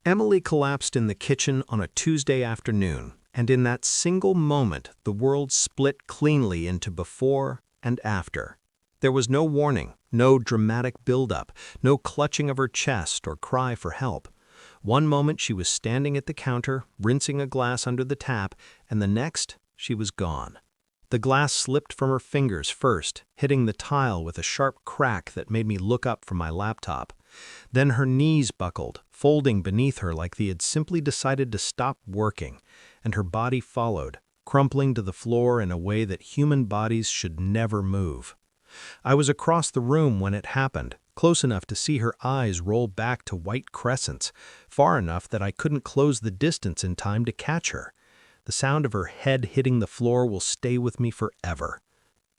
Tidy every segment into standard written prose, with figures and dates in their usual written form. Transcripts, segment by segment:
Emily collapsed in the kitchen on a Tuesday afternoon, and in that single moment, the world split cleanly into before and after. There was no warning, no dramatic buildup, no clutching of her chest or cry for help. One moment she was standing at the counter, rinsing a glass under the tap, and the next, she was gone. The glass slipped from her fingers first, hitting the tile with a sharp crack that made me look up from my laptop. Then her knees buckled, folding beneath her like they had simply decided to stop working, and her body followed, crumpling to the floor in a way that human bodies should never move. I was across the room when it happened, close enough to see her eyes roll back to white crescents, far enough that I couldn't close the distance in time to catch her. The sound of her head hitting the floor will stay with me forever.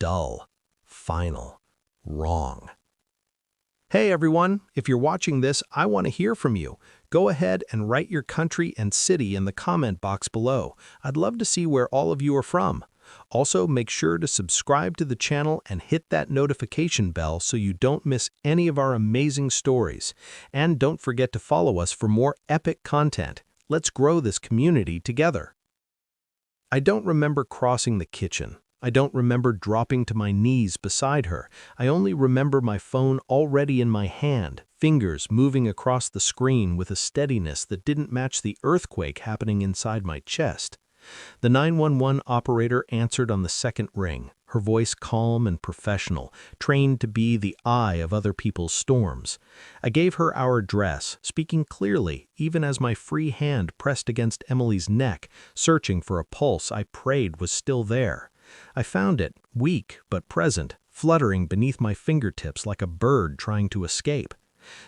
Dull, final, wrong. Hey everyone, if you're watching this, I want to hear from you. Go ahead and write your country and city in the comment box below. I'd love to see where all of you are from. Also, make sure to subscribe to the channel and hit that notification bell so you don't miss any of our amazing stories. And don't forget to follow us for more epic content. Let's grow this community together. I don't remember crossing the kitchen. I don't remember dropping to my knees beside her. I only remember my phone already in my hand, fingers moving across the screen with a steadiness that didn't match the earthquake happening inside my chest. The 911 operator answered on the second ring, her voice calm and professional, trained to be the eye of other people's storms. I gave her our address, speaking clearly, even as my free hand pressed against Emily's neck, searching for a pulse I prayed was still there. I found it, weak but present, fluttering beneath my fingertips like a bird trying to escape.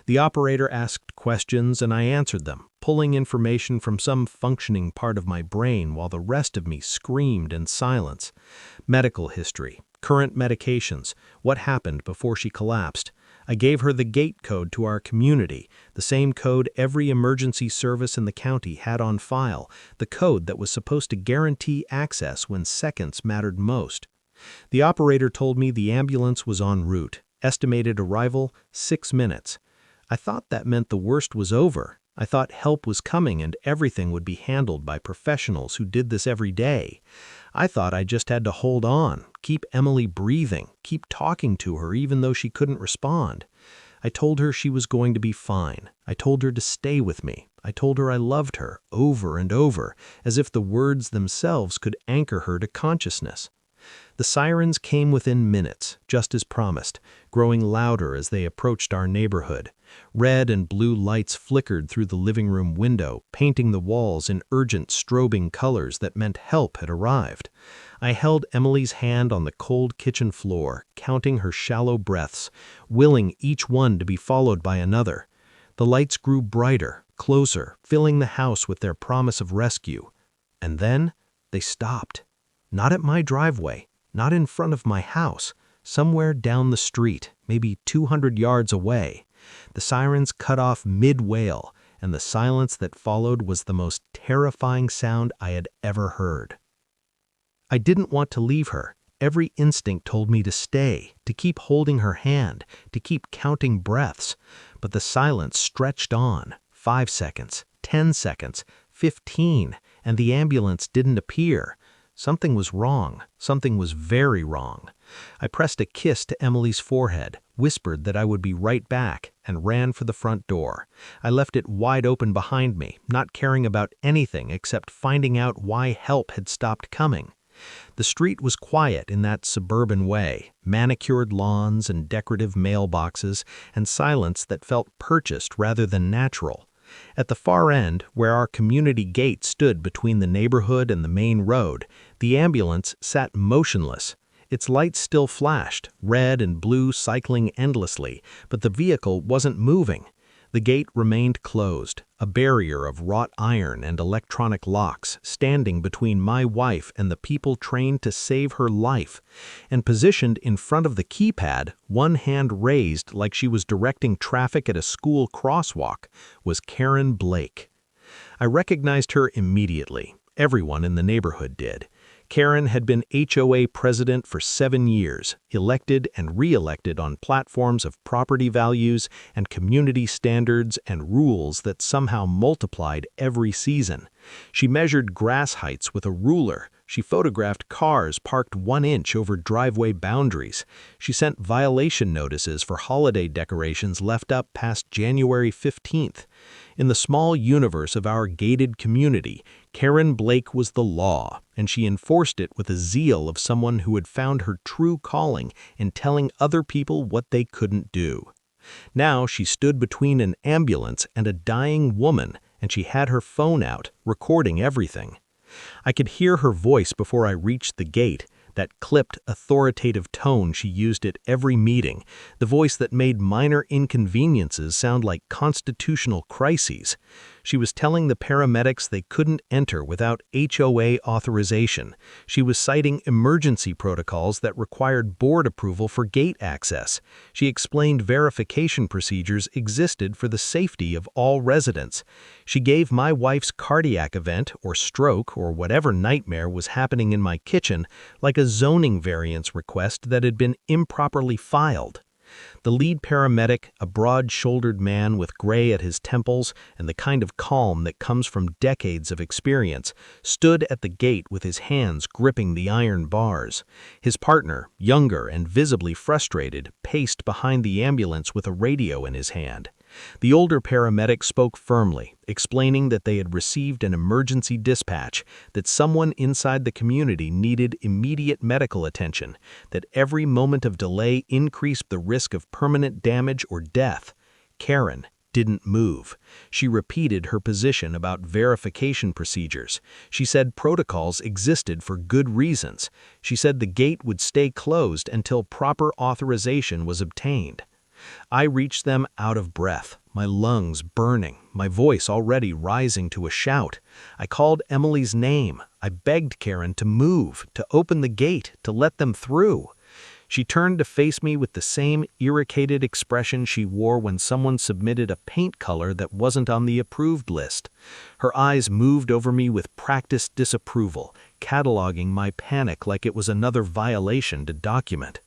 The operator asked questions and I answered them, pulling information from some functioning part of my brain while the rest of me screamed in silence. Medical history, current medications, what happened before she collapsed. I gave her the gate code to our community, the same code every emergency service in the county had on file, the code that was supposed to guarantee access when seconds mattered most. The operator told me the ambulance was en route, estimated arrival 6 minutes. I thought that meant the worst was over. I thought help was coming and everything would be handled by professionals who did this every day. I thought I just had to hold on, keep Emily breathing, keep talking to her even though she couldn't respond. I told her she was going to be fine. I told her to stay with me. I told her I loved her over and over, as if the words themselves could anchor her to consciousness. The sirens came within minutes, just as promised, growing louder as they approached our neighborhood. Red and blue lights flickered through the living room window, painting the walls in urgent, strobing colors that meant help had arrived. I held Emily's hand on the cold kitchen floor, counting her shallow breaths, willing each one to be followed by another. The lights grew brighter, closer, filling the house with their promise of rescue. And then they stopped. Not at my driveway, not in front of my house, somewhere down the street, maybe 200 yards away. The sirens cut off mid-wail, and the silence that followed was the most terrifying sound I had ever heard. I didn't want to leave her. Every instinct told me to stay, to keep holding her hand, to keep counting breaths. But the silence stretched on, 5 seconds, 10 seconds, 15, and the ambulance didn't appear. Something was wrong. Something was very wrong. I pressed a kiss to Emily's forehead, whispered that I would be right back, and ran for the front door. I left it wide open behind me, not caring about anything except finding out why help had stopped coming. The street was quiet in that suburban way, manicured lawns and decorative mailboxes, and silence that felt purchased rather than natural. At the far end, where our community gate stood between the neighborhood and the main road, the ambulance sat motionless. Its lights still flashed, red and blue cycling endlessly, but the vehicle wasn't moving. The gate remained closed, a barrier of wrought iron and electronic locks standing between my wife and the people trained to save her life. And positioned in front of the keypad, one hand raised like she was directing traffic at a school crosswalk, was Karen Blake. I recognized her immediately. Everyone in the neighborhood did. Karen had been HOA president for 7 years, elected and re-elected on platforms of property values and community standards and rules that somehow multiplied every season. She measured grass heights with a ruler. She photographed cars parked 1 inch over driveway boundaries. She sent violation notices for holiday decorations left up past January 15th. In the small universe of our gated community, Karen Blake was the law, and she enforced it with the zeal of someone who had found her true calling in telling other people what they couldn't do. Now she stood between an ambulance and a dying woman, and she had her phone out, recording everything. I could hear her voice before I reached the gate, that clipped, authoritative tone she used at every meeting, the voice that made minor inconveniences sound like constitutional crises. She was telling the paramedics they couldn't enter without HOA authorization. She was citing emergency protocols that required board approval for gate access. She explained verification procedures existed for the safety of all residents. She gave my wife's cardiac event or stroke or whatever nightmare was happening in my kitchen like a zoning variance request that had been improperly filed. The lead paramedic, a broad-shouldered man with gray at his temples and the kind of calm that comes from decades of experience, stood at the gate with his hands gripping the iron bars. His partner, younger and visibly frustrated, paced behind the ambulance with a radio in his hand. The older paramedic spoke firmly, explaining that they had received an emergency dispatch, that someone inside the community needed immediate medical attention, that every moment of delay increased the risk of permanent damage or death. Karen didn't move. She repeated her position about verification procedures. She said protocols existed for good reasons. She said the gate would stay closed until proper authorization was obtained. I reached them out of breath, my lungs burning, my voice already rising to a shout. I called Emily's name. I begged Karen to move, to open the gate, to let them through. She turned to face me with the same irritated expression she wore when someone submitted a paint color that wasn't on the approved list. Her eyes moved over me with practiced disapproval, cataloging my panic like it was another violation to document.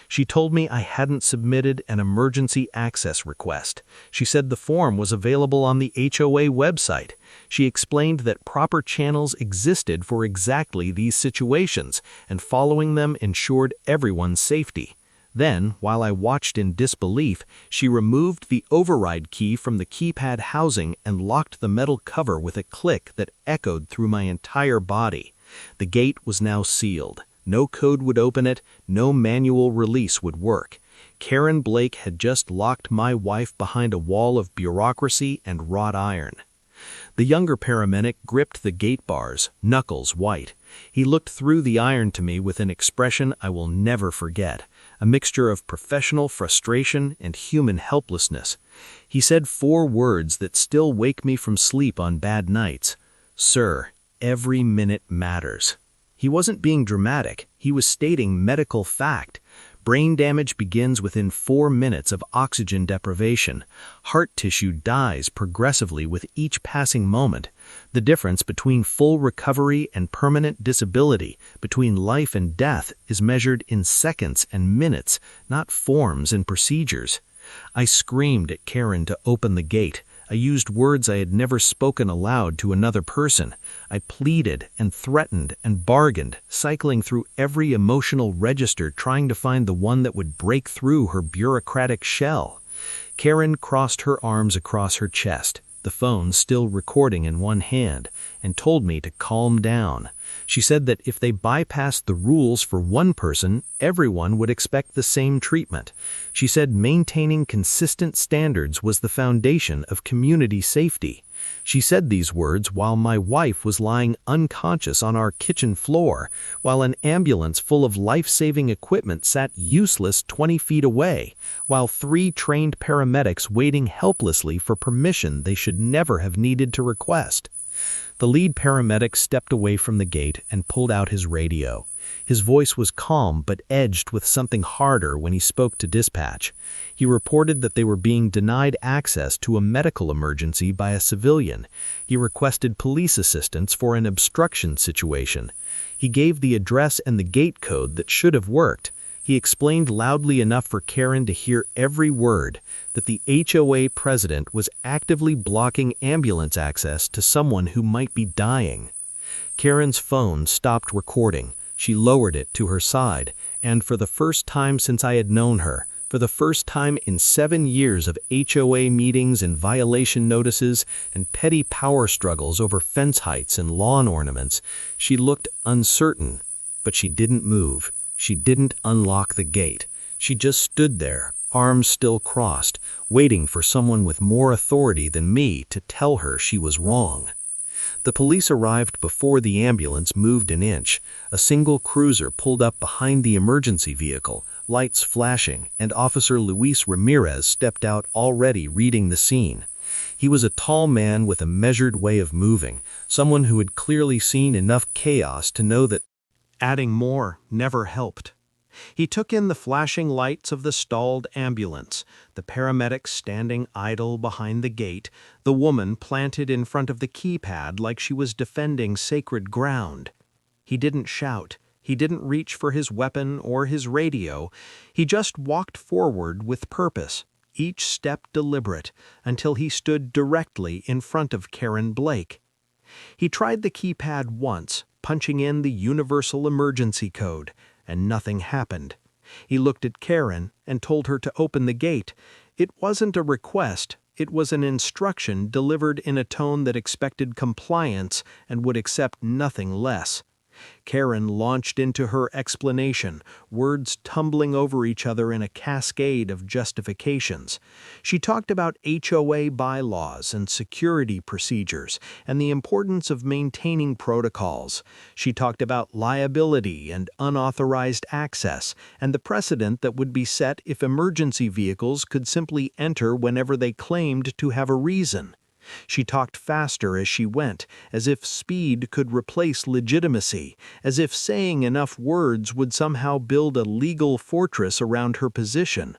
She told me I hadn't submitted an emergency access request. She said the form was available on the HOA website. She explained that proper channels existed for exactly these situations, and following them ensured everyone's safety. Then, while I watched in disbelief, she removed the override key from the keypad housing and locked the metal cover with a click that echoed through my entire body. The gate was now sealed. No code would open it, no manual release would work. Karen Blake had just locked my wife behind a wall of bureaucracy and wrought iron. The younger paramedic gripped the gate bars, knuckles white. He looked through the iron to me with an expression I will never forget, a mixture of professional frustration and human helplessness. He said 4 words that still wake me from sleep on bad nights. "Sir, every minute matters." He wasn't being dramatic, he was stating medical fact. Brain damage begins within 4 minutes of oxygen deprivation. Heart tissue dies progressively with each passing moment. The difference between full recovery and permanent disability, between life and death, is measured in seconds and minutes, not forms and procedures. I screamed at Karen to open the gate. I used words I had never spoken aloud to another person. I pleaded and threatened and bargained, cycling through every emotional register trying to find the one that would break through her bureaucratic shell. Karen crossed her arms across her chest, the phone still recording in one hand, and told me to calm down. She said that if they bypassed the rules for one person, everyone would expect the same treatment. She said maintaining consistent standards was the foundation of community safety. She said these words while my wife was lying unconscious on our kitchen floor, while an ambulance full of life-saving equipment sat useless 20 feet away, while 3 trained paramedics waiting helplessly for permission they should never have needed to request. The lead paramedic stepped away from the gate and pulled out his radio. His voice was calm but edged with something harder when he spoke to dispatch. He reported that they were being denied access to a medical emergency by a civilian. He requested police assistance for an obstruction situation. He gave the address and the gate code that should have worked. He explained loudly enough for Karen to hear every word that the HOA president was actively blocking ambulance access to someone who might be dying. Karen's phone stopped recording. She lowered it to her side, and for the first time since I had known her, for the first time in 7 years of HOA meetings and violation notices and petty power struggles over fence heights and lawn ornaments, she looked uncertain, but she didn't move. She didn't unlock the gate. She just stood there, arms still crossed, waiting for someone with more authority than me to tell her she was wrong. The police arrived before the ambulance moved an inch. A single cruiser pulled up behind the emergency vehicle, lights flashing, and Officer Luis Ramirez stepped out already reading the scene. He was a tall man with a measured way of moving, someone who had clearly seen enough chaos to know that adding more never helped. He took in the flashing lights of the stalled ambulance, the paramedics standing idle behind the gate, the woman planted in front of the keypad like she was defending sacred ground. He didn't shout. He didn't reach for his weapon or his radio. He just walked forward with purpose, each step deliberate, until he stood directly in front of Karen Blake. He tried the keypad once, punching in the universal emergency code, and nothing happened. He looked at Karen and told her to open the gate. It wasn't a request, it was an instruction delivered in a tone that expected compliance and would accept nothing less. Karen launched into her explanation, words tumbling over each other in a cascade of justifications. She talked about HOA bylaws and security procedures and the importance of maintaining protocols. She talked about liability and unauthorized access and the precedent that would be set if emergency vehicles could simply enter whenever they claimed to have a reason. She talked faster as she went, as if speed could replace legitimacy, as if saying enough words would somehow build a legal fortress around her position.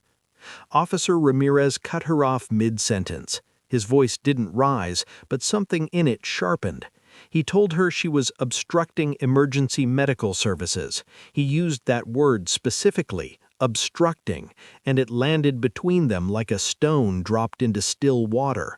Officer Ramirez cut her off mid-sentence. His voice didn't rise, but something in it sharpened. He told her she was obstructing emergency medical services. He used that word specifically, obstructing, and it landed between them like a stone dropped into still water.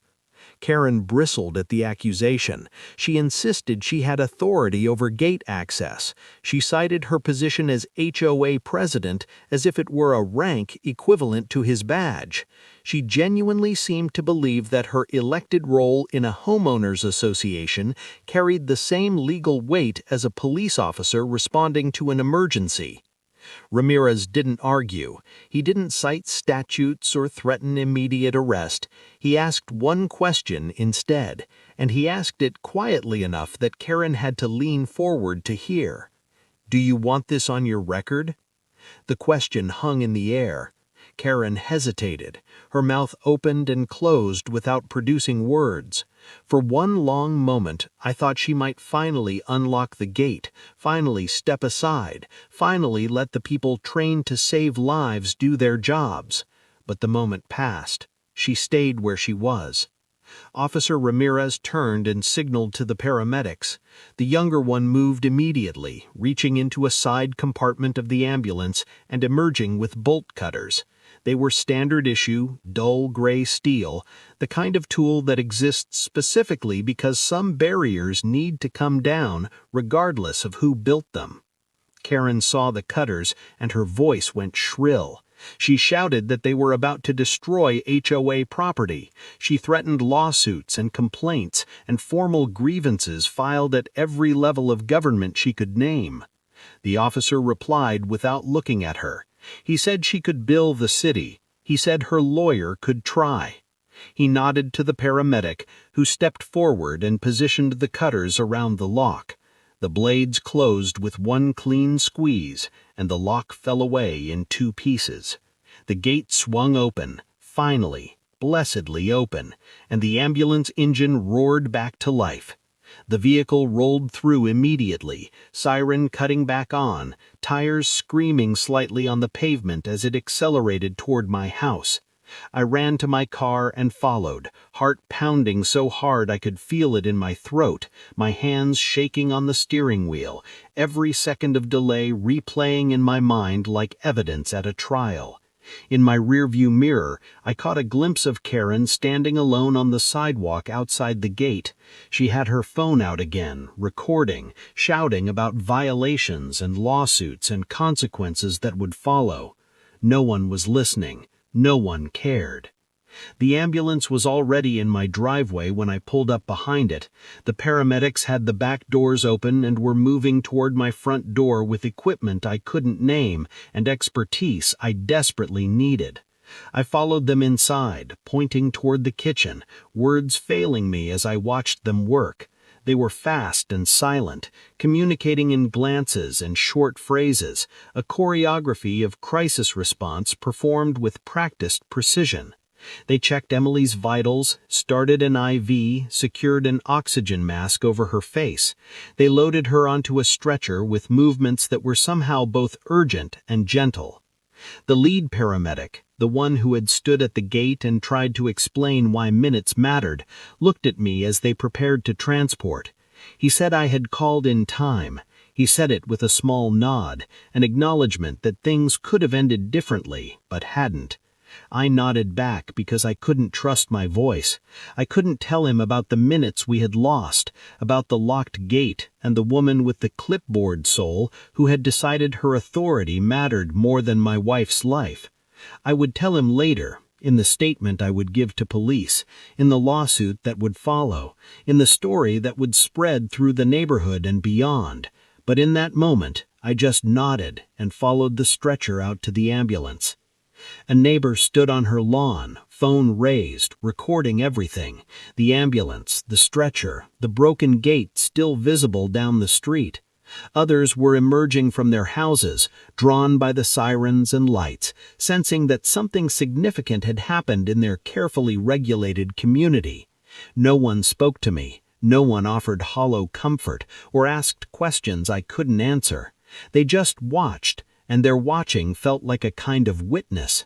Karen bristled at the accusation. She insisted she had authority over gate access. She cited her position as HOA president as if it were a rank equivalent to his badge. She genuinely seemed to believe that her elected role in a homeowners association carried the same legal weight as a police officer responding to an emergency. Ramirez didn't argue. He didn't cite statutes or threaten immediate arrest. He asked one question instead, and he asked it quietly enough that Karen had to lean forward to hear. "Do you want this on your record?" The question hung in the air. Karen hesitated. Her mouth opened and closed without producing words. For one long moment, I thought she might finally unlock the gate, finally step aside, finally let the people trained to save lives do their jobs. But the moment passed. She stayed where she was. Officer Ramirez turned and signaled to the paramedics. The younger one moved immediately, reaching into a side compartment of the ambulance and emerging with bolt cutters. They were standard issue, dull gray steel, the kind of tool that exists specifically because some barriers need to come down regardless of who built them. Karen saw the cutters and her voice went shrill. She shouted that they were about to destroy HOA property. She threatened lawsuits and complaints and formal grievances filed at every level of government she could name. The officer replied without looking at her. He said she could bill the city. He said her lawyer could try. He nodded to the paramedic, who stepped forward and positioned the cutters around the lock. The blades closed with one clean squeeze, and the lock fell away in 2 pieces. The gate swung open, finally, blessedly open, and the ambulance engine roared back to life. The vehicle rolled through immediately, siren cutting back on, tires screaming slightly on the pavement as it accelerated toward my house. I ran to my car and followed, heart pounding so hard I could feel it in my throat, my hands shaking on the steering wheel, every second of delay replaying in my mind like evidence at a trial. In my rearview mirror, I caught a glimpse of Karen standing alone on the sidewalk outside the gate. She had her phone out again, recording, shouting about violations and lawsuits and consequences that would follow. No one was listening. No one cared. The ambulance was already in my driveway when I pulled up behind it. The paramedics had the back doors open and were moving toward my front door with equipment I couldn't name and expertise I desperately needed. I followed them inside, pointing toward the kitchen, words failing me as I watched them work. They were fast and silent, communicating in glances and short phrases, a choreography of crisis response performed with practiced precision. They checked Emily's vitals, started an IV, secured an oxygen mask over her face. They loaded her onto a stretcher with movements that were somehow both urgent and gentle. The lead paramedic, the one who had stood at the gate and tried to explain why minutes mattered, looked at me as they prepared to transport. He said I had called in time. He said it with a small nod, an acknowledgement that things could have ended differently, but hadn't. I nodded back because I couldn't trust my voice. I couldn't tell him about the minutes we had lost, about the locked gate and the woman with the clipboard soul who had decided her authority mattered more than my wife's life. I would tell him later, in the statement I would give to police, in the lawsuit that would follow, in the story that would spread through the neighborhood and beyond. But in that moment, I just nodded and followed the stretcher out to the ambulance. A neighbor stood on her lawn, phone raised, recording everything. The ambulance, the stretcher, the broken gate still visible down the street. Others were emerging from their houses, drawn by the sirens and lights, sensing that something significant had happened in their carefully regulated community. No one spoke to me. No one offered hollow comfort or asked questions I couldn't answer. They just watched, and their watching felt like a kind of witness.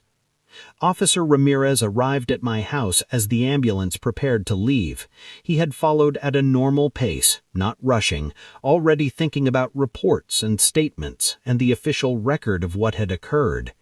Officer Ramirez arrived at my house as the ambulance prepared to leave. He had followed at a normal pace, not rushing, already thinking about reports and statements and the official record of what had occurred.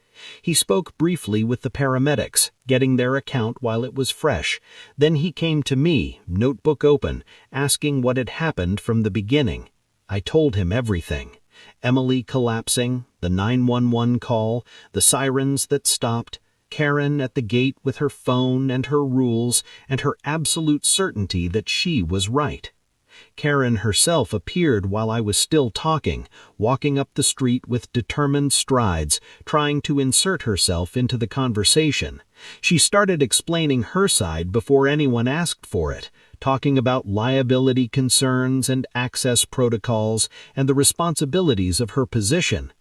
He spoke briefly with the paramedics, getting their account while it was fresh. Then he came to me, notebook open, asking what had happened from the beginning. I told him everything. Emily collapsing, the 911 call, the sirens that stopped, Karen at the gate with her phone and her rules and her absolute certainty that she was right. Karen herself appeared while I was still talking, walking up the street with determined strides, trying to insert herself into the conversation. She started explaining her side before anyone asked for it, talking about liability concerns and access protocols and the responsibilities of her position.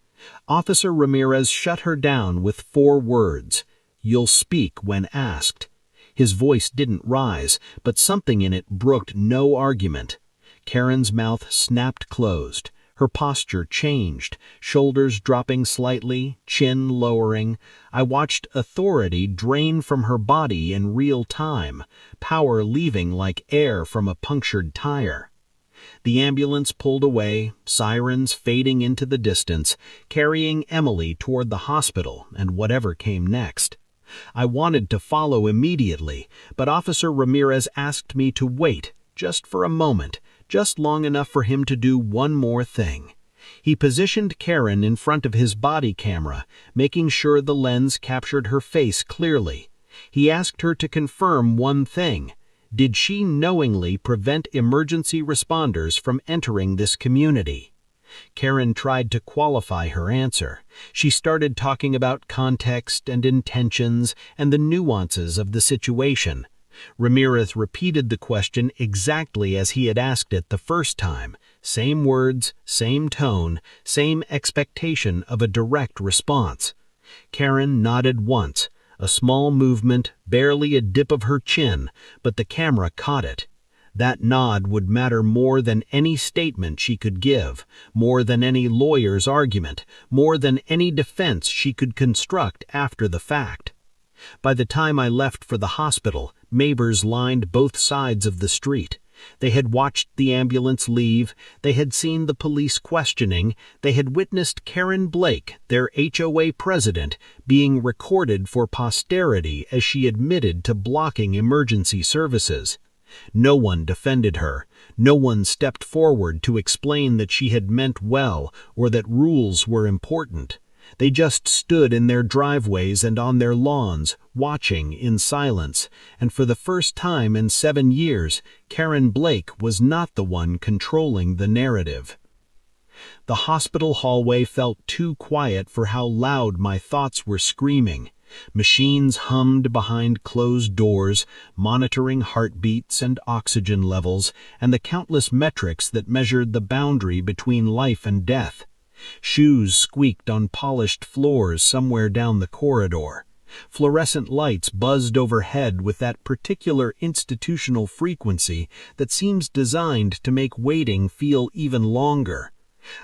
Officer Ramirez shut her down with 4 words. "You'll speak when asked." His voice didn't rise, but something in it brooked no argument. Karen's mouth snapped closed. Her posture changed, shoulders dropping slightly, chin lowering. I watched authority drain from her body in real time, power leaving like air from a punctured tire. The ambulance pulled away, sirens fading into the distance, carrying Emily toward the hospital and whatever came next. I wanted to follow immediately, but Officer Ramirez asked me to wait, just for a moment, just long enough for him to do one more thing. He positioned Karen in front of his body camera, making sure the lens captured her face clearly. He asked her to confirm one thing. Did she knowingly prevent emergency responders from entering this community? Karen tried to qualify her answer. She started talking about context and intentions and the nuances of the situation. Ramirez repeated the question exactly as he had asked it the first time. Same words, same tone, same expectation of a direct response. Karen nodded once, a small movement, barely a dip of her chin, but the camera caught it. That nod would matter more than any statement she could give, more than any lawyer's argument, more than any defense she could construct after the fact. By the time I left for the hospital, neighbors lined both sides of the street. They had watched the ambulance leave, they had seen the police questioning, they had witnessed Karen Blake, their HOA president, being recorded for posterity as she admitted to blocking emergency services. No one defended her. No one stepped forward to explain that she had meant well or that rules were important. They just stood in their driveways and on their lawns, watching in silence, and for the first time in 7 years, Karen Blake was not the one controlling the narrative. The hospital hallway felt too quiet for how loud my thoughts were screaming. Machines hummed behind closed doors, monitoring heartbeats and oxygen levels, and the countless metrics that measured the boundary between life and death. Shoes squeaked on polished floors somewhere down the corridor. Fluorescent lights buzzed overhead with that particular institutional frequency that seems designed to make waiting feel even longer.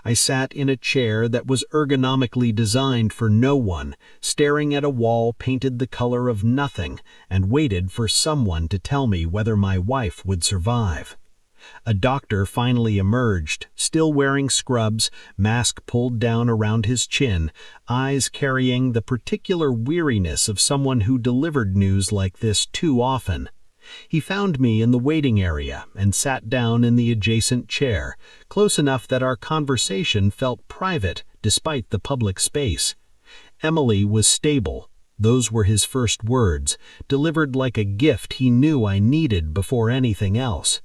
I sat in a chair that was ergonomically designed for no one, staring at a wall painted the color of nothing, and waited for someone to tell me whether my wife would survive. A doctor finally emerged, still wearing scrubs, mask pulled down around his chin, eyes carrying the particular weariness of someone who delivered news like this too often. He found me in the waiting area and sat down in the adjacent chair, close enough that our conversation felt private despite the public space. Emily was stable. Those were his first words, delivered like a gift he knew I needed before anything else.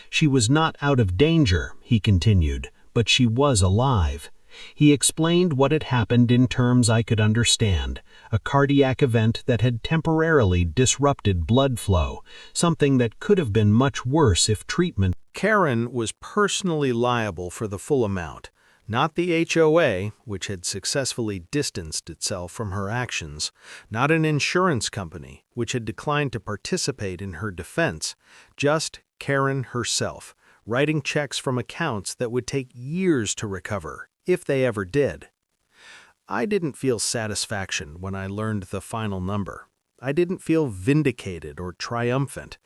She was not out of danger, he continued, but she was alive. He explained what had happened in terms I could understand, a cardiac event that had temporarily disrupted blood flow, something that could have been much worse if treatment. Karen was personally liable for the full amount, not the HOA, which had successfully distanced itself from her actions, not an insurance company, which had declined to participate in her defense, just Karen herself, writing checks from accounts that would take years to recover, if they ever did. I didn't feel satisfaction when I learned the final number. I didn't feel vindicated or triumphant.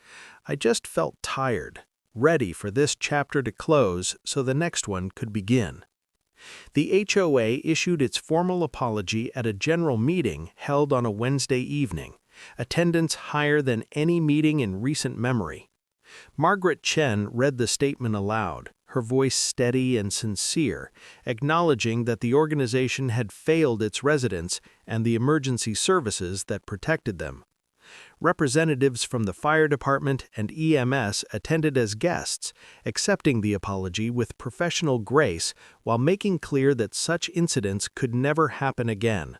I just felt tired, ready for this chapter to close so the next one could begin. The HOA issued its formal apology at a general meeting held on a Wednesday evening, attendance higher than any meeting in recent memory. Margaret Chen read the statement aloud, her voice steady and sincere, acknowledging that the organization had failed its residents and the emergency services that protected them. Representatives from the fire department and EMS attended as guests, accepting the apology with professional grace while making clear that such incidents could never happen again.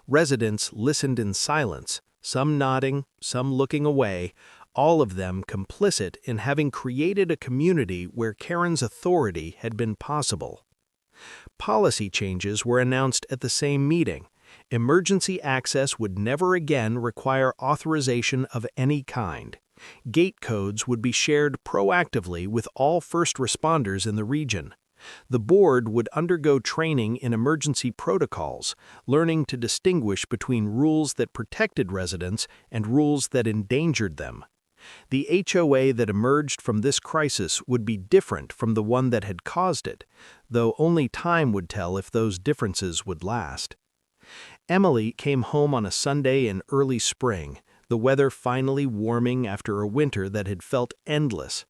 Residents listened in silence, some nodding, some looking away, all of them complicit in having created a community where Karen's authority had been possible. Policy changes were announced at the same meeting. Emergency access would never again require authorization of any kind. Gate codes would be shared proactively with all first responders in the region. The board would undergo training in emergency protocols, learning to distinguish between rules that protected residents and rules that endangered them. The HOA that emerged from this crisis would be different from the one that had caused it, though only time would tell if those differences would last. Emily came home on a Sunday in early spring, the weather finally warming after a winter that had felt endless.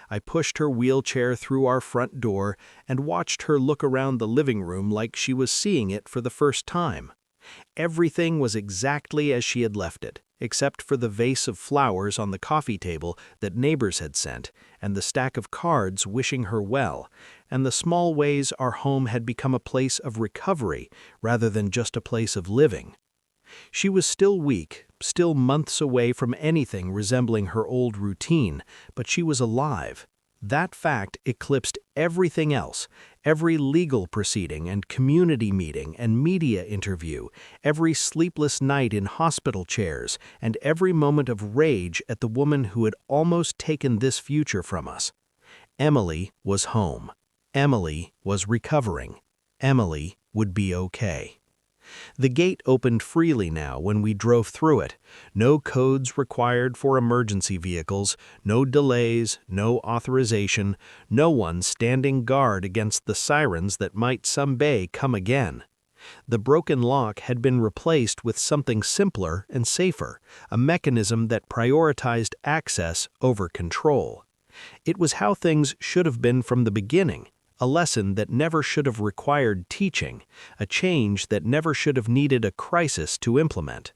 I pushed her wheelchair through our front door and watched her look around the living room like she was seeing it for the first time. Everything was exactly as she had left it, except for the vase of flowers on the coffee table that neighbors had sent, and the stack of cards wishing her well, and the small ways our home had become a place of recovery rather than just a place of living. She was still weak, still months away from anything resembling her old routine, but she was alive. That fact eclipsed everything else, every legal proceeding and community meeting and media interview, every sleepless night in hospital chairs, and every moment of rage at the woman who had almost taken this future from us. Emily was home. Emily was recovering. Emily would be okay. The gate opened freely now when we drove through it. No codes required for emergency vehicles, no delays, no authorization, no one standing guard against the sirens that might someday come again. The broken lock had been replaced with something simpler and safer, a mechanism that prioritized access over control. It was how things should have been from the beginning. A lesson that never should have required teaching, a change that never should have needed a crisis to implement.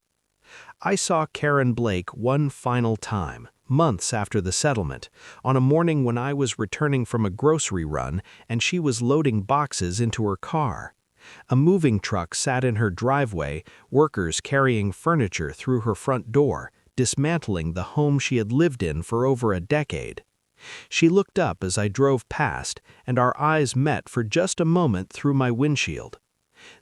I saw Karen Blake one final time, months after the settlement, on a morning when I was returning from a grocery run and she was loading boxes into her car. A moving truck sat in her driveway, workers carrying furniture through her front door, dismantling the home she had lived in for over a decade. She looked up as I drove past, and our eyes met for just a moment through my windshield.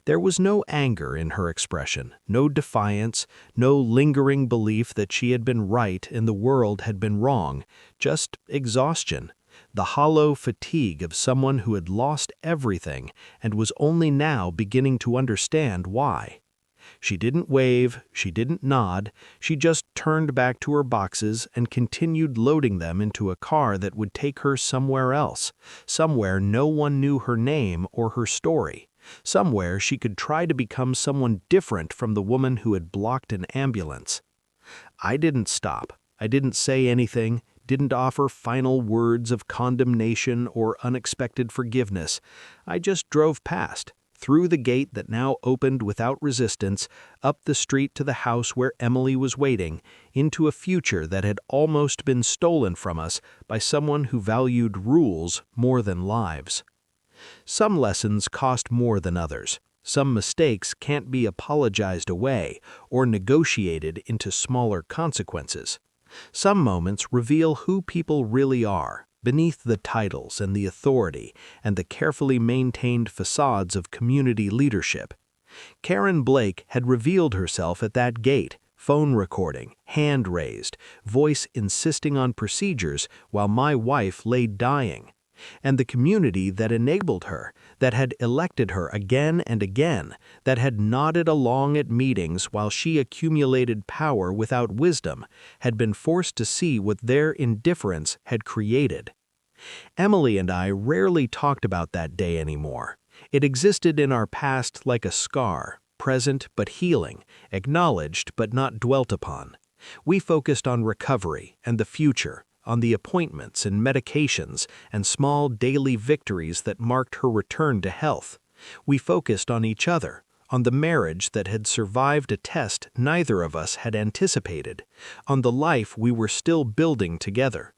There was no anger in her expression, no defiance, no lingering belief that she had been right and the world had been wrong, just exhaustion, the hollow fatigue of someone who had lost everything and was only now beginning to understand why. She didn't wave, she didn't nod, she just turned back to her boxes and continued loading them into a car that would take her somewhere else, somewhere no one knew her name or her story, somewhere she could try to become someone different from the woman who had blocked an ambulance. I didn't stop. I didn't say anything, didn't offer final words of condemnation or unexpected forgiveness. I just drove past, through the gate that now opened without resistance, up the street to the house where Emily was waiting, into a future that had almost been stolen from us by someone who valued rules more than lives. Some lessons cost more than others. Some mistakes can't be apologized away or negotiated into smaller consequences. Some moments reveal who people really are, beneath the titles and the authority and the carefully maintained facades of community leadership. Karen Blake had revealed herself at that gate, phone recording, hand raised, voice insisting on procedures while my wife lay dying. And the community that enabled her, that had elected her again and again, that had nodded along at meetings while she accumulated power without wisdom, had been forced to see what their indifference had created. Emily and I rarely talked about that day anymore. It existed in our past like a scar, present but healing, acknowledged but not dwelt upon. We focused on recovery and the future, on the appointments and medications and small daily victories that marked her return to health. We focused on each other, on the marriage that had survived a test neither of us had anticipated, on the life we were still building together.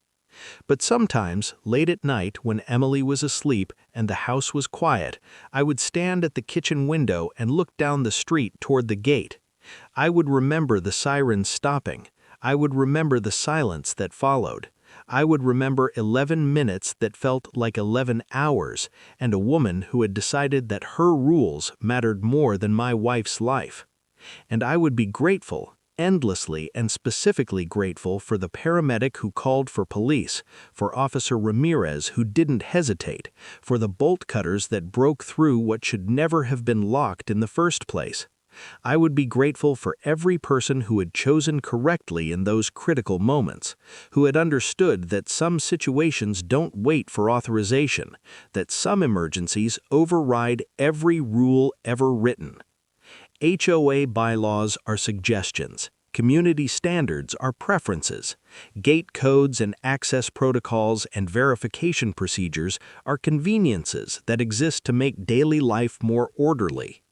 But sometimes, late at night when Emily was asleep and the house was quiet, I would stand at the kitchen window and look down the street toward the gate. I would remember the sirens stopping. I would remember the silence that followed. I would remember 11 minutes that felt like 11 hours, and a woman who had decided that her rules mattered more than my wife's life. And I would be grateful, endlessly and specifically grateful for the paramedic who called for police, for Officer Ramirez who didn't hesitate, for the bolt cutters that broke through what should never have been locked in the first place. I would be grateful for every person who had chosen correctly in those critical moments, who had understood that some situations don't wait for authorization, that some emergencies override every rule ever written. HOA bylaws are suggestions. Community standards are preferences. Gate codes and access protocols and verification procedures are conveniences that exist to make daily life more orderly.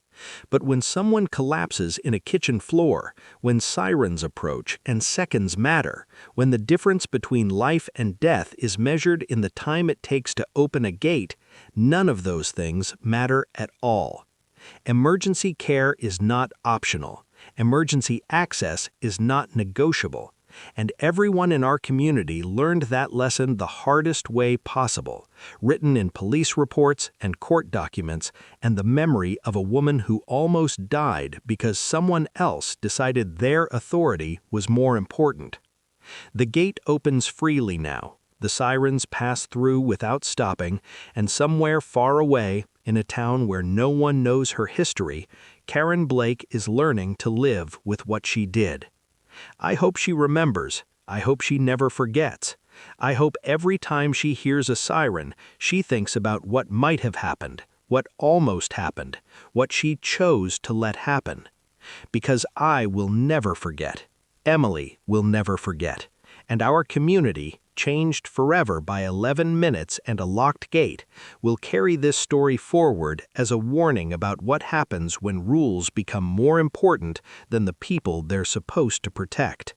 But when someone collapses in a kitchen floor, when sirens approach and seconds matter, when the difference between life and death is measured in the time it takes to open a gate, none of those things matter at all. Emergency care is not optional. Emergency access is not negotiable. And everyone in our community learned that lesson the hardest way possible, written in police reports and court documents, and the memory of a woman who almost died because someone else decided their authority was more important. The gate opens freely now. The sirens pass through without stopping, and somewhere far away, in a town where no one knows her history, Karen Blake is learning to live with what she did. I hope she remembers. I hope she never forgets. I hope every time she hears a siren, she thinks about what might have happened, what almost happened, what she chose to let happen. Because I will never forget. Emily will never forget. And our community, changed forever by 11 minutes and a locked gate, will carry this story forward as a warning about what happens when rules become more important than the people they're supposed to protect.